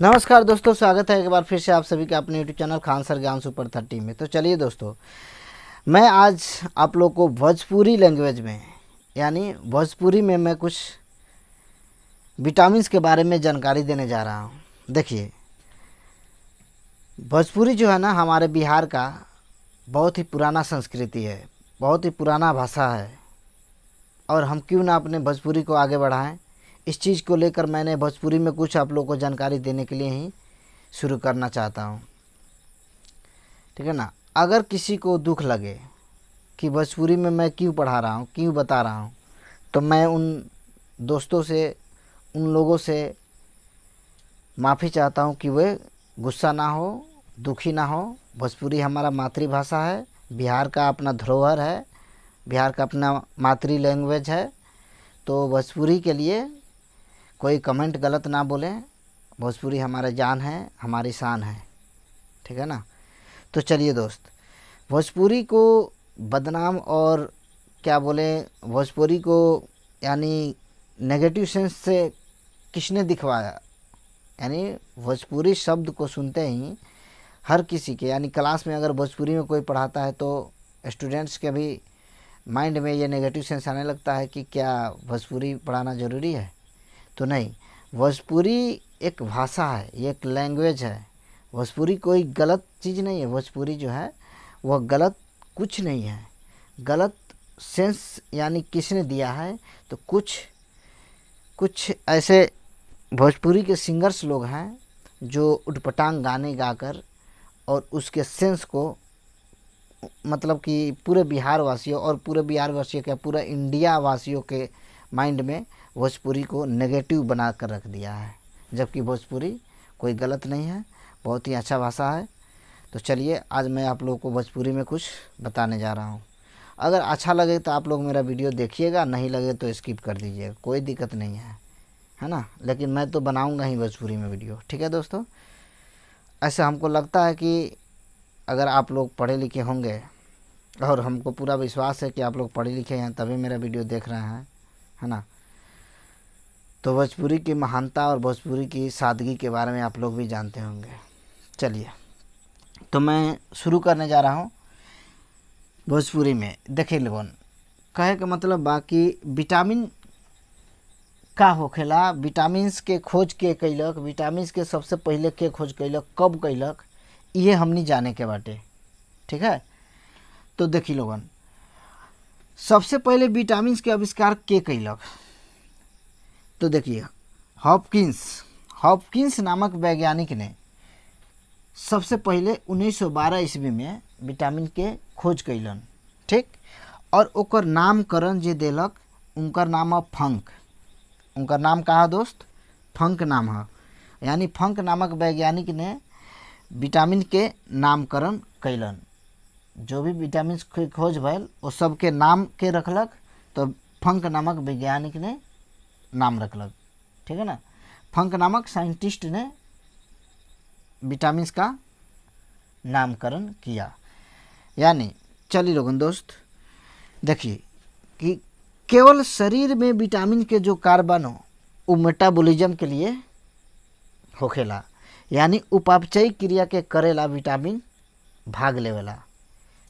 नमस्कार दोस्तों, स्वागत है एक बार फिर से आप सभी का अपने यूट्यूब चैनल खान सर ज्ञान सुपर 30 में। तो चलिए दोस्तों, मैं आज आप लोग को भोजपुरी लैंग्वेज में यानी भोजपुरी में मैं कुछ विटामिन्स के बारे में जानकारी देने जा रहा हूँ। देखिए, भोजपुरी जो है ना, हमारे बिहार का बहुत ही पुराना संस्कृति है, बहुत ही पुराना भाषा है, और हम क्यों ना अपने भोजपुरी को आगे बढ़ाएं। इस चीज़ को लेकर मैंने भोजपुरी में कुछ आप लोगों को जानकारी देने के लिए ही शुरू करना चाहता हूँ, ठीक है ना। अगर किसी को दुख लगे कि भोजपुरी में मैं क्यों पढ़ा रहा हूँ, क्यों बता रहा हूँ, तो मैं उन दोस्तों से, उन लोगों से माफ़ी चाहता हूँ कि वे गुस्सा ना हो, दुखी ना हो। भोजपुरी हमारा मातृभाषा है, बिहार का अपना धरोहर है, बिहार का अपना मातृ लैंग्वेज है। तो भोजपुरी के लिए कोई कमेंट गलत ना बोलें। भोजपुरी हमारा जान है, हमारी शान है, ठीक है ना। तो चलिए दोस्त, भोजपुरी को बदनाम और क्या बोले, भोजपुरी को यानी नेगेटिव सेंस से किसने दिखवाया। यानी भोजपुरी शब्द को सुनते ही हर किसी के, यानी क्लास में अगर भोजपुरी में कोई पढ़ाता है तो स्टूडेंट्स के भी माइंड में ये नेगेटिव सेंस आने लगता है कि क्या भोजपुरी पढ़ाना ज़रूरी है। तो नहीं, भोजपुरी एक भाषा है, ये एक लैंग्वेज है। भोजपुरी कोई गलत चीज़ नहीं है। भोजपुरी जो है वह गलत कुछ नहीं है। गलत सेंस यानी किसने दिया है, तो कुछ ऐसे भोजपुरी के सिंगर्स लोग हैं जो उटपटांग गाने गाकर और उसके सेंस को, मतलब कि पूरे बिहार वासियों और पूरे बिहार वासियों के, पूरा इंडिया वासियों के माइंड में भोजपुरी को नेगेटिव बना कर रख दिया है। जबकि भोजपुरी कोई गलत नहीं है, बहुत ही अच्छा भाषा है। तो चलिए, आज मैं आप लोगों को भोजपुरी में कुछ बताने जा रहा हूँ। अगर अच्छा लगे तो आप लोग मेरा वीडियो देखिएगा, नहीं लगे तो स्किप कर दीजिएगा, कोई दिक्कत नहीं है ना। लेकिन मैं तो बनाऊँगा ही भोजपुरी में वीडियो, ठीक है दोस्तों। ऐसा हमको लगता है कि अगर आप लोग पढ़े लिखे होंगे, और हमको पूरा विश्वास है कि आप लोग पढ़े लिखे हैं तभी मेरा वीडियो देख रहे हैं, है ना। तो भोजपुरी की महानता और भोजपुरी की सादगी के बारे में आप लोग भी जानते होंगे। चलिए, तो मैं शुरू करने जा रहा हूँ भोजपुरी में। देखिए लोगन, कहे का मतलब बाकी विटामिन का होखेला, विटामिन्स के खोज के कैलक, विटामिन्स के सबसे पहले के खोज कैलक, कब कैलक, ये हमनी जाने के बाटे, ठीक है। तो देखी लोगन, सबसे पहले विटामिन्स के आविष्कार के कैलक, तो देखिए हॉपकिंस नामक वैज्ञानिक ने सबसे पहले 1912 ईस्वी में विटामिन के खोज कैलन, ठीक। और ओकर नामकरण जे देलक, उनकर नाम है फंक। उनकर नाम का है दोस्त, फंक नाम है। यानी फंक नामक वैज्ञानिक ने विटामिन के नामकरण कैलन। जो भी विटामिन के खोज भैल वो सब के नाम के रखलक, तो फंक नामक वैज्ञानिक ने नाम रखलक, ठीक है ना। फंक नामक साइंटिस्ट ने विटामिन का नामकरण किया। यानी चलिए लोगन दोस्त, देखिए कि केवल शरीर में विटामिन के जो कार्बन हो वो मेटाबॉलिज्म के लिए होखेला, यानी उपापचयी क्रिया के करेला विटामिन भाग लेवेला।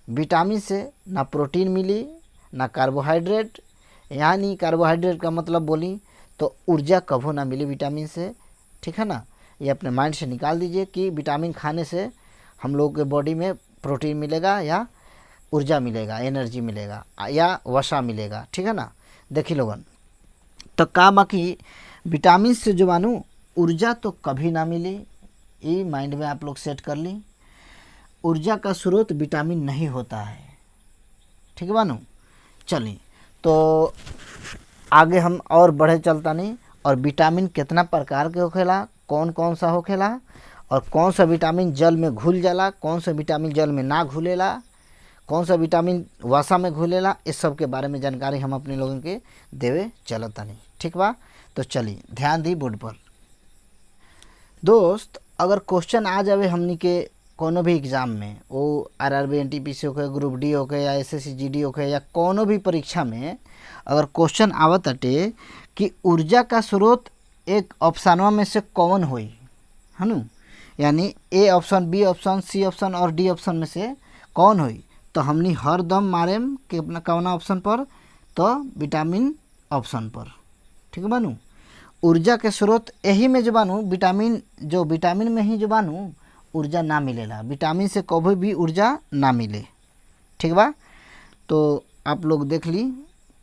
विटामिन से ना प्रोटीन मिली ना कार्बोहाइड्रेट, यानी कार्बोहाइड्रेट का मतलब बोली तो ऊर्जा कभू ना मिली विटामिन से, ठीक है ना। ये अपने माइंड से निकाल दीजिए कि विटामिन खाने से हम लोग के बॉडी में प्रोटीन मिलेगा या ऊर्जा मिलेगा, एनर्जी मिलेगा या वसा मिलेगा, ठीक है ना। देखिए लोगन, तो का बाकी विटामिन से जो मानू ऊर्जा तो कभी ना मिली, ये माइंड में आप लोग सेट कर ली। ऊर्जा का स्रोत विटामिन नहीं होता है, ठीक है बानू। चलिए, तो आगे हम और बढ़े चलता नहीं। और विटामिन कितना प्रकार के होखेला, कौन कौन सा होखेला, और कौन सा विटामिन जल में घुल जाला, कौन सा विटामिन जल में ना घुलेला, कौन सा विटामिन वसा में घुलेला, इस सब के बारे में जानकारी हम अपने लोगों के देवे चलता नहीं, ठीक बा। तो चलिए ध्यान दी बोर्ड पर दोस्त। अगर क्वेश्चन आ जावे हमनी के कोनो भी एग्ज़ाम में, वो आरआरबी एनटीपीसी होके, ग्रुप डी होके, या एसएससी जीडी होके, या कोनो भी परीक्षा में अगर क्वेश्चन आवत अटे कि ऊर्जा का स्रोत एक ऑप्शनवा में से कौन होई, है नु। यानी A option, B option, C option और डी ऑप्शन में से कौन हुई, तो हमनी हर दम मारेम कि अपना कौना ऑप्शन पर, तो विटामिन ऑप्शन पर। ठीक बानू। ऊर्जा के स्रोत यही में जो बानू विटामिन, जो विटामिन में ही जो बानू ऊर्जा ना मिलेला, विटामिन से कभी भी ऊर्जा ना मिले। ठीक बा। तो आप लोग देख ली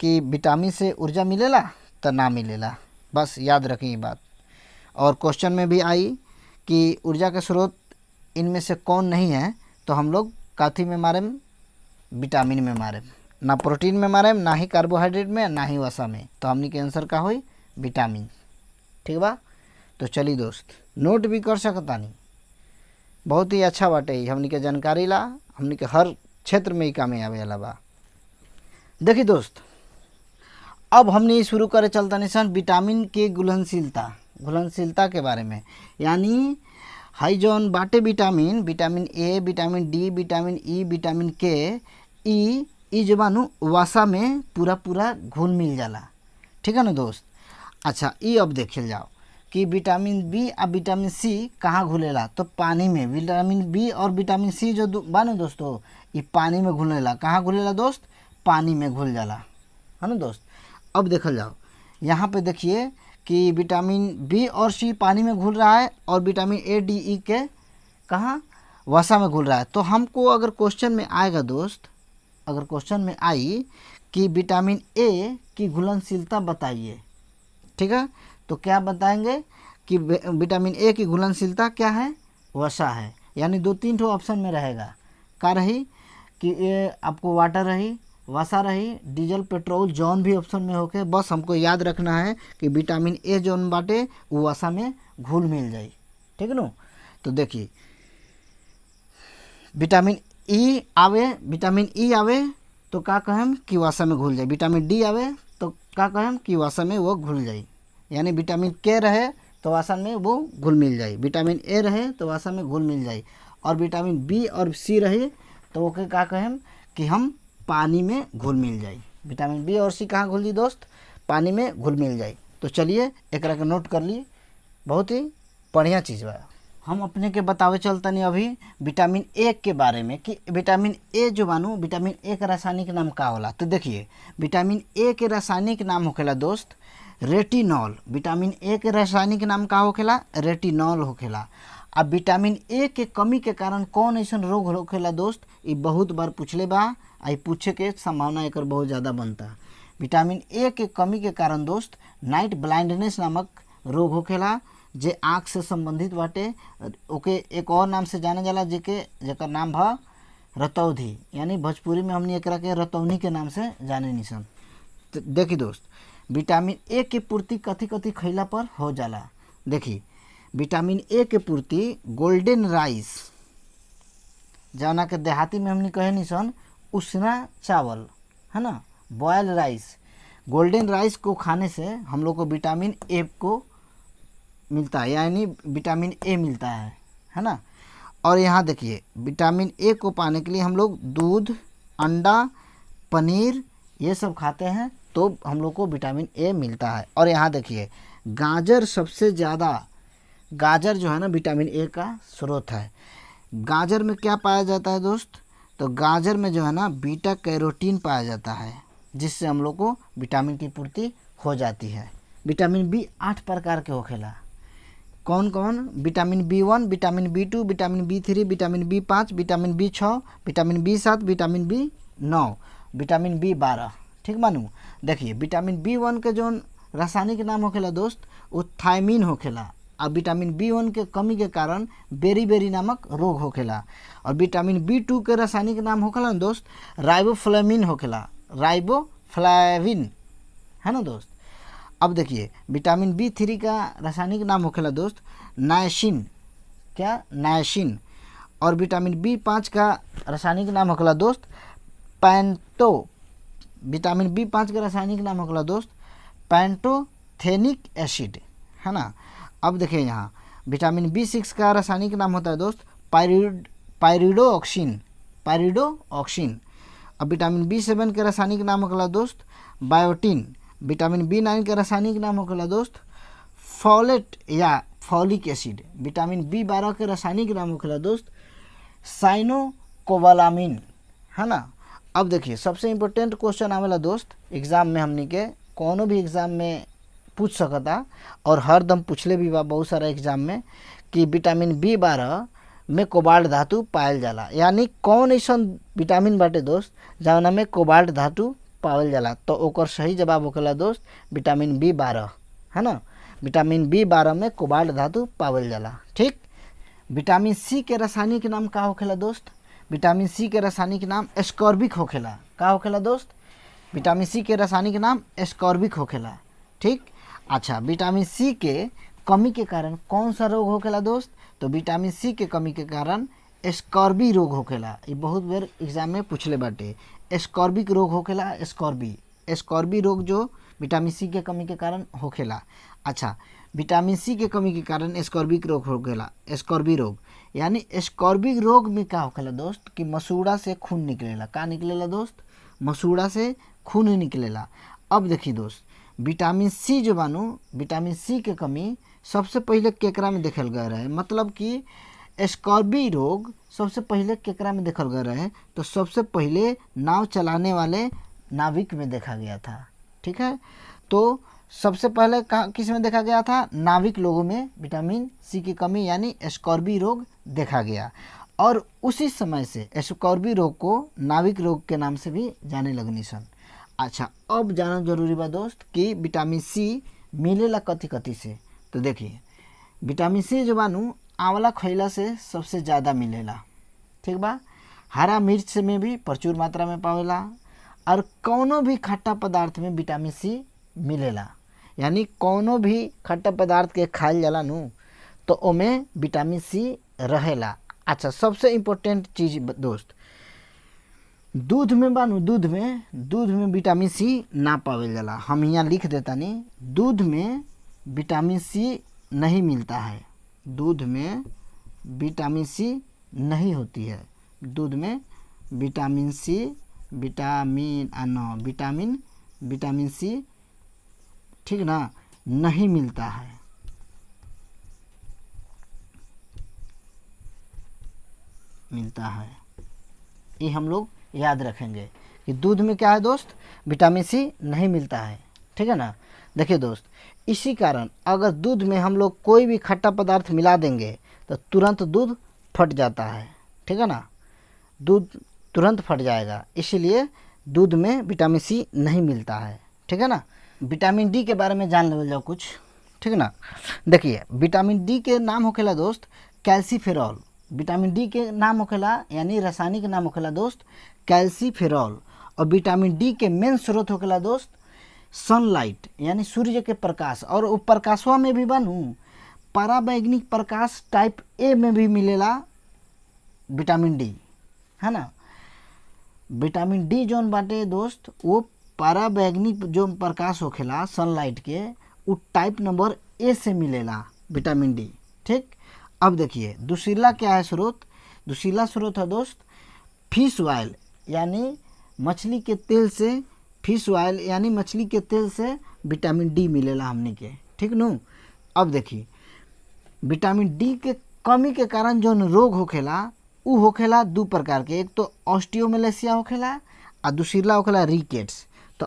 कि विटामिन से ऊर्जा मिलेला तो ना मिलेला, बस याद रखें ये बात। और क्वेश्चन में भी आई कि ऊर्जा के स्रोत इनमें से कौन नहीं है, तो हम लोग काथी में मारेम, विटामिन में मारेम, ना प्रोटीन में मारेम, ना ही कार्बोहाइड्रेट में, ना ही वसा में। तो हमनी के आंसर का हुई विटामिन। ठीक बा। तो चली दोस्त, नोट भी कर सकता नहीं, बहुत ही अच्छा बाटे हमनी के जानकारी ला, हमनी के हर क्षेत्र में ही काम आवे वाला बा। देखी दोस्त, अब हमने शुरू करे चलता निशान विटामिन के घुलनशीलता, घुलनशीलता के बारे में। यानी हाई जौन बाटे vitamin, vitamin A, vitamin D, vitamin E, vitamin के, ई जो बानू वसा में पूरा पूरा घुल मिल जाला। ठीक है ना दोस्त। अच्छा, ई अब देखल जाओ कि विटामिन बी और विटामिन सी कहाँ घुलेला, तो पानी में। विटामिन बी और विटामिन सी जो बानू दोस्तों, ये पानी में घुलेला। कहाँ घुलेला दोस्त, पानी में घुल जाला, है ना दोस्त। अब देखल जाओ, यहाँ पे देखिए कि विटामिन बी और सी पानी में घुल रहा है और विटामिन ए, डी, ई के कहाँ, वसा में घुल रहा है। तो हमको अगर क्वेश्चन में आएगा दोस्त, अगर क्वेश्चन में आई कि विटामिन ए की घुलनशीलता बताइए, ठीक है, तो क्या बताएंगे कि विटामिन ए की घुलनशीलता क्या है, वसा है। यानी 2-3 ऑप्शन में रहेगा, का रही कि ये आपको वाटर रही, वसा रही, डीजल, पेट्रोल, जौन भी ऑप्शन में होके, बस हमको याद रखना है कि विटामिन ए जौन बाटे वो वसा में घुल मिल जाए। ठीक है ना। तो देखिए विटामिन ई आवे, विटामिन ई आवे तो का कहम कि वसा में घुल जाए, विटामिन डी आवे तो का कहम कि वसा में वो घुल जाए। यानी विटामिन के रहे तो वसा में वो घुल मिल जाए, विटामिन ए रहे तो वसा में घुल मिल जाए, और विटामिन बी और सी रहे तो वो का कहम कि हम पानी में घुल मिल जाए। विटामिन बी और सी कहाँ घुल जी दोस्त, पानी में घुल मिल जाए। तो चलिए एकरा के नोट कर ली, बहुत ही बढ़िया चीज़ बा। हम अपने के बतावे चलता नहीं अभी विटामिन ए के बारे में कि विटामिन ए जो बानू, विटामिन ए का रासायनिक नाम का होला। तो देखिए विटामिन ए के रासायनिक नाम होखेला दोस्त रेटिनॉल। विटामिन ए के रासायनिक नाम का होखेला, रेटिनॉल होखेला। अब विटामिन ए के कमी के कारण कौन ऐसा रोग होखेला दोस्त, ये बहुत बार पूछले बा, आई पूछे के संभावना एक बहुत ज़्यादा बनता। विटामिन ए के कमी के कारण दोस्त नाइट ब्लाइंडनेस नामक रोग होखेला, जे आँख से संबंधित बाटे। ओके एक और नाम से जाने जाला जेकर नाम भा रतौधी, यानी भोजपुरी में हमने एकरा के रतौनी के नाम से जाने निसन। तो देखी दोस्त, विटामिन ए के पूर्ति कथी कथी खैला पर हो जाला। देखी विटामिन ए के पूर्ति गोल्डन राइस, जौना के देहाती में हमने कहे निसन उसना चावल, है ना, बॉयल राइस, गोल्डन राइस को खाने से हम लोग को विटामिन ए को मिलता है, यानी विटामिन ए मिलता है ना। और यहाँ देखिए विटामिन ए को पाने के लिए हम लोग दूध, अंडा, पनीर ये सब खाते हैं तो हम लोग को विटामिन ए मिलता है। और यहाँ देखिए गाजर सबसे ज़्यादा, गाजर जो है ना विटामिन ए का स्रोत है। गाजर में क्या पाया जाता है दोस्त, तो गाजर में जो है ना बीटा कैरोटीन पाया जाता है, जिससे हम लोग को विटामिन की पूर्ति हो जाती है। विटामिन बी 8 प्रकार के होखेला। कौन कौन, vitamin B1, vitamin B2, vitamin B3, vitamin B5, vitamin B6, vitamin B7, vitamin B9, vitamin B12। ठीक मानू। देखिए विटामिन B1 के जो रासायनिक नाम होखेला दोस्त वो थायमिन होखेला, और विटामिन B1 के कमी के कारण बेरी नामक रोग होखेला। और विटामिन B2 के रासायनिक नाम होखेला दोस्त राइबोफ्लेविन होखेला, राइबोफ्लेविन, है ना दोस्त। अब देखिए विटामिन B3 का रासायनिक नाम होखेला दोस्त नायसिन, क्या, नायसिन। और विटामिन B5 का रासायनिक नाम होखेला दोस्त पैंटो, विटामिन B5 का रासायनिक नाम होखेला दोस्त पैंटोथेनिक एसिड, है ना। अब देखिए यहाँ विटामिन B6 का रासायनिक नाम होता है दोस्त पायरिडोऑक्सिन, पायरिडोऑक्सिन। अब विटामिन B7 के रासायनिक नाम होखेला दोस्त बायोटिन। विटामिन B9 के रासायनिक नाम होखेला दोस्त फोलेट या फॉलिक एसिड। विटामिन B12 के रासायनिक नाम होखेला दोस्त साइनोकोबालामिन, है ना। अब देखिए सबसे इम्पोर्टेंट क्वेश्चन आवेला दोस्त एग्जाम में, हमनी के कोनो भी एग्जाम में पूछ सकता और हर दम पूछले भी बा बहुत सारा एग्जाम में कि विटामिन B12 में कोबाल्ट धातु पायल जाला, यानी कौन ऐसा विटामिन बाटे दोस्त जौना में कोबाल्ट धातु पावल जाला। तो ओकर सही जवाब होखेला दोस्त विटामिन B12, है ना। विटामिन B12 में कोबाल्ट धातु पावल जाला। ठीक। विटामिन C के रासायनिक नाम का होखेला दोस्त? विटामिन C के रासायनिक नाम एस्कॉर्बिक होखेला। का होखेला दोस्त? विटामिन C के रासायनिक नाम एस्कॉर्बिक होखेला। ठीक। अच्छा, विटामिन C के कमी के कारण कौन सा रोग होखेला दोस्त? तो विटामिन C के कमी के कारण एस्कॉर्बी रोग होखेला। ये बहुत बार एग्जाम में पूछले बाटे, एस्कॉर्बिक रोग होखेला। एस्कॉर्बी रोग जो विटामिन C के कमी के कारण होखेला। अच्छा, विटामिन C के कमी के कारण एस्कॉर्बिक रोग होखेला। एस्कॉर्बी रोग यानी एस्कॉर्बिक रोग में क्या होखेला दोस्त कि मसूड़ा से खून निकलेला। का निकलेला दोस्त? मसूड़ा से खून निकलेला। अब देखिए दोस्त विटामिन C जो बानू, विटामिन C के कमी सबसे पहले केकरा में देखल गया रहे, मतलब कि एस्कॉर्बी रोग सबसे पहले केकरा में देखल गया रहे? तो सबसे पहले नाव चलाने वाले नाविक में देखा गया था। ठीक है, तो सबसे पहले किस में देखा गया था? नाविक लोगों में विटामिन C की कमी यानी एस्कॉर्बी रोग देखा गया, और उसी समय से एस्कॉर्बी रोग को नाविक रोग के नाम से भी जाने लगनी सन। अच्छा, अब जानना जरूरी बा दोस्त कि विटामिन C मिलेला कथी कथी से। तो देखिए विटामिन C जो बानू आंवला खइला से सबसे ज़्यादा मिलेला। ठीक बा। हरा मिर्च में भी प्रचुर मात्रा में पावेला, और कौनो भी खट्टा पदार्थ में विटामिन C मिलेला, यानी कौनो भी खट्टा पदार्थ के खाइल जाला नू तो ओमे विटामिन C रहेला। अच्छा, सबसे इम्पोर्टेंट चीज दोस्त दूध में बानू, दूध में विटामिन C ना पावेल जाला। हम यहाँ लिख देता नहीं, दूध में विटामिन C नहीं मिलता है। दूध में विटामिन C नहीं होती है। दूध में विटामिन C विटामिन C ठीक ना, नहीं मिलता है। ये हम लोग याद रखेंगे कि दूध में क्या है दोस्त? विटामिन C नहीं मिलता है। ठीक है ना। देखिए दोस्त, इसी कारण अगर दूध में हम लोग कोई भी खट्टा पदार्थ मिला देंगे तो तुरंत दूध फट जाता है। ठीक है ना, दूध तुरंत फट जाएगा, इसीलिए दूध में विटामिन C नहीं मिलता है। ठीक है ना। विटामिन D के बारे में जान लेवल जाओ कुछ। ठीक है ना। देखिए विटामिन D के नाम होखेला दोस्त कैल्सीफेरॉल। विटामिन D के नाम होखेला यानी रासायनिक नाम होखेला दोस्त कैल्सीफेरॉल। और विटामिन D के मेन स्रोत होखेला दोस्त सनलाइट यानी सूर्य के प्रकाश, और वो प्रकाशवा में भी बनू पराबैंगनिक प्रकाश टाइप A में भी मिलेला विटामिन D, है ना। विटामिन D जौन बाटे दोस्त वो पराबैंगनिक जो प्रकाश होखेला सनलाइट के वो टाइप नंबर A से मिलेला विटामिन D। ठीक। अब देखिए दूसरा क्या है स्रोत? दूसरा स्रोत है दोस्त फिश ऑयल यानी मछली के तेल से। फिश ऑयल यानी मछली के तेल से विटामिन D मिलेला हमने के। ठीक नू। अब देखिए विटामिन D के कमी के कारण जो रोग होखेला उ होखेला दो प्रकार के, एक तो ऑस्टियोमेलेसिया होखेला और दूसरा होखेला रिकेट्स। तो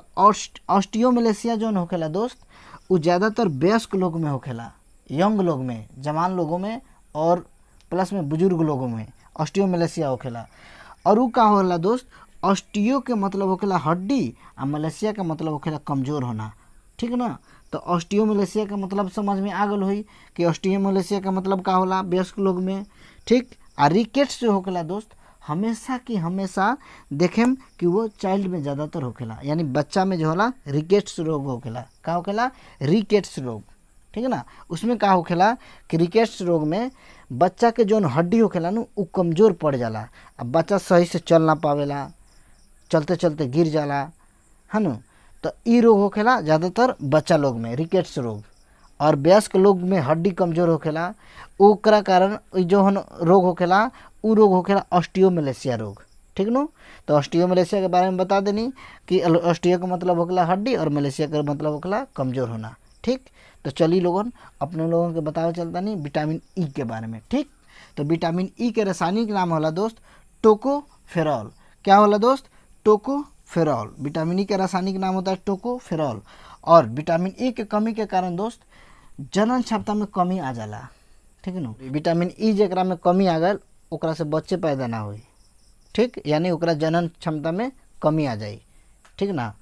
ऑस्टियोमेलेसिया जो होखेला दोस्त वो ज़्यादातर वयस्क लोग में होखेला, यंग लोग में, जवान लोगों में और प्लस में बुजुर्ग लोगों में ऑस्टियोमेलेसिया होखेला। और वो का होला दोस्त? ऑस्टियो के मतलब होखेला हड्डी और मलेशिया का मतलब होखेला कमज़ोर होना। ठीक ना। तो ऑस्टियोमेलेसिया का मतलब समझ में आ गल हुई कि ऑस्टियोमेलेसिया का मतलब का होला वयस्क लोग में। ठीक। और रिकेट्स जो होखेला दोस्त हमेशा की हमेशा देखें कि वो चाइल्ड में ज़्यादातर होखेला, यानी बच्चा में जो होला रिकेट्स रोग होखेला। का होखेला? रिकेट्स रोग। ठीक है ना। उसमें का होखेला कि रिकेट्स रोग में बच्चा के जो हड्डी होखेला न वो कमज़ोर पड़ जाला, अब बच्चा सही से चल ना पावेला, चलते चलते गिर जाला, है ना। तो ई रोग होखेला ज़्यादातर बच्चा लोग में रिकेट्स रोग। और वयस्क लोग में हड्डी कमज़ोर होखेला, ओकरा कारण जो रोग होखेला उ रोग होखेला ऑस्टियोमेलेसिया रोग। ठीक नो। तो ऑस्टियोमेलेसिया के बारे में बता देनी कि ऑस्टियो का मतलब होखेला हड्डी और मलेशिया का मतलब होखेला कमज़ोर होना। ठीक। तो चलिए लोगन अपने लोगों के बताओ चलता नहीं विटामिन ई के बारे में। ठीक, तो विटामिन ई के रासायनिक नाम होला दोस्त टोकोफेरॉल। क्या होला दोस्त? टोकोफेरॉल। विटामिन ई का रासायनिक नाम होता है टोकोफेरॉल। और विटामिन ई के कमी के कारण दोस्त जनन क्षमता में कमी आ जाला। ठीक है ना, विटामिन ई जरा में कमी आ गल ओकरा से बच्चे पैदा ना हुई। ठीक, यानी ओकरा जनन क्षमता में कमी आ जाए। ठीक ना,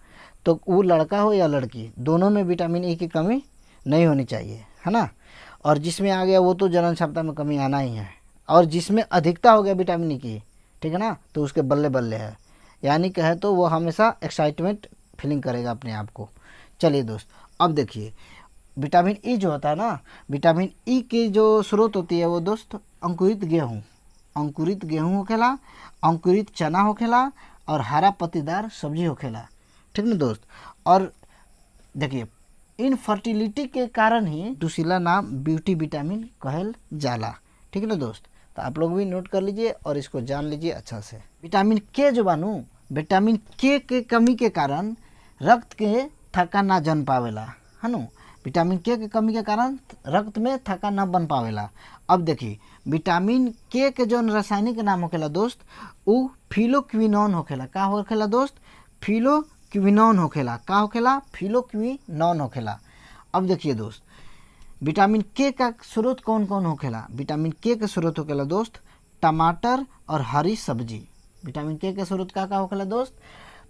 तो वो लड़का हो या लड़की दोनों में विटामिन ई की कमी नहीं होनी चाहिए, है ना। और जिसमें आ गया वो तो जनन क्षमता में कमी आना ही है। और जिसमें अधिकता हो गया विटामिन ई की, ठीक है ना, तो उसके बल्ले बल्ले है, यानी कहे तो वो हमेशा एक्साइटमेंट फीलिंग करेगा अपने आप को। चलिए दोस्त, अब देखिए विटामिन ई जो होता है ना, विटामिन ई की जो स्रोत होती है वो दोस्त अंकुरित गेहूँ, अंकुरित गेहूँ होखेला, अंकुरित चना होखेला और हरा पत्तीदार सब्जी होखेला। ठीक ना दोस्त। और देखिए इनफर्टिलिटी के कारण ही दूसरा नाम ब्यूटी विटामिन कहल जाला। ठीक है ना दोस्त, तो आप लोग भी नोट कर लीजिए और इसको जान लीजिए अच्छा से। विटामिन के जो बानू, विटामिन के कमी के कारण रक्त के थक्का ना जन पावेला, है ना। विटामिन के कमी के कारण रक्त में थक्का ना बन पावेला। अब देखिए विटामिन के जो रासायनिक नाम होखेला दोस्त वो फिलोक्विनोन होखेला। का होखेला दोस्त? फिलोक्विनोन होखेला। का होखेला? फिलोक्विनोन होखेला। अब देखिए दोस्त विटामिन के का स्रोत कौन कौन होखेला? विटामिन के स्रोत होखेला दोस्त टमाटर और हरी सब्जी। विटामिन के स्रोत का होखेला दोस्त?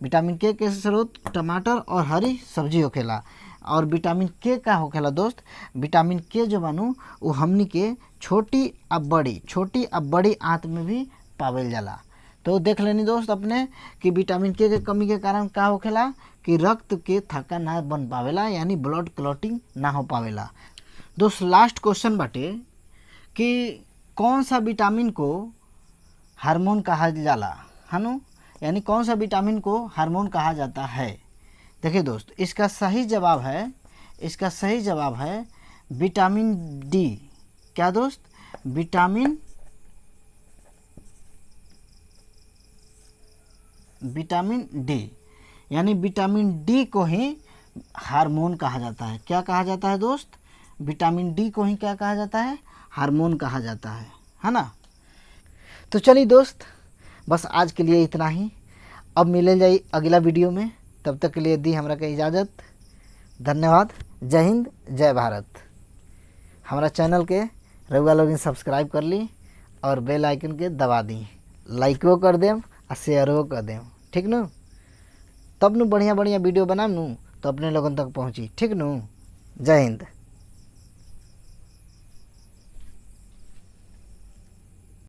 विटामिन के स्रोत टमाटर और हरी सब्जी होखेला। और विटामिन के का होखेला दोस्त? विटामिन के जो बानू वो हमनी के छोटी अब बड़ी आंत में भी पावल जाला। तो देख लेनी दोस्त अपने कि विटामिन के कमी के कारण का होखेला कि रक्त के थक्का ना बन पावेला, यानी ब्लड क्लॉटिंग ना हो पावेला। दोस्त लास्ट क्वेश्चन बाटे कि कौन सा विटामिन को हार्मोन कहा जाला, है ना, यानी कौन सा विटामिन को हार्मोन कहा जाता है। देखिए दोस्त इसका सही जवाब है विटामिन डी। क्या दोस्त? विटामिन डी, यानी विटामिन डी को ही हार्मोन कहा जाता है। क्या कहा जाता है दोस्त? विटामिन डी को ही क्या कहा जाता है? हार्मोन कहा जाता है ना। तो चलिए दोस्त बस आज के लिए इतना ही। अब मिले जाए अगला वीडियो में, तब तक के लिए दी हमरा के इजाज़त। धन्यवाद। जय हिंद, जय भारत। हमारा चैनल के रउआ लोग सब्सक्राइब कर ली और बेल आइकन के दबा दी, लाइको कर देम और शेयरो कर देम। ठीक नु, तब नु बढ़िया वीडियो बनाम नु तो अपने लोगन तक पहुँची। ठीक नु, जय हिंद।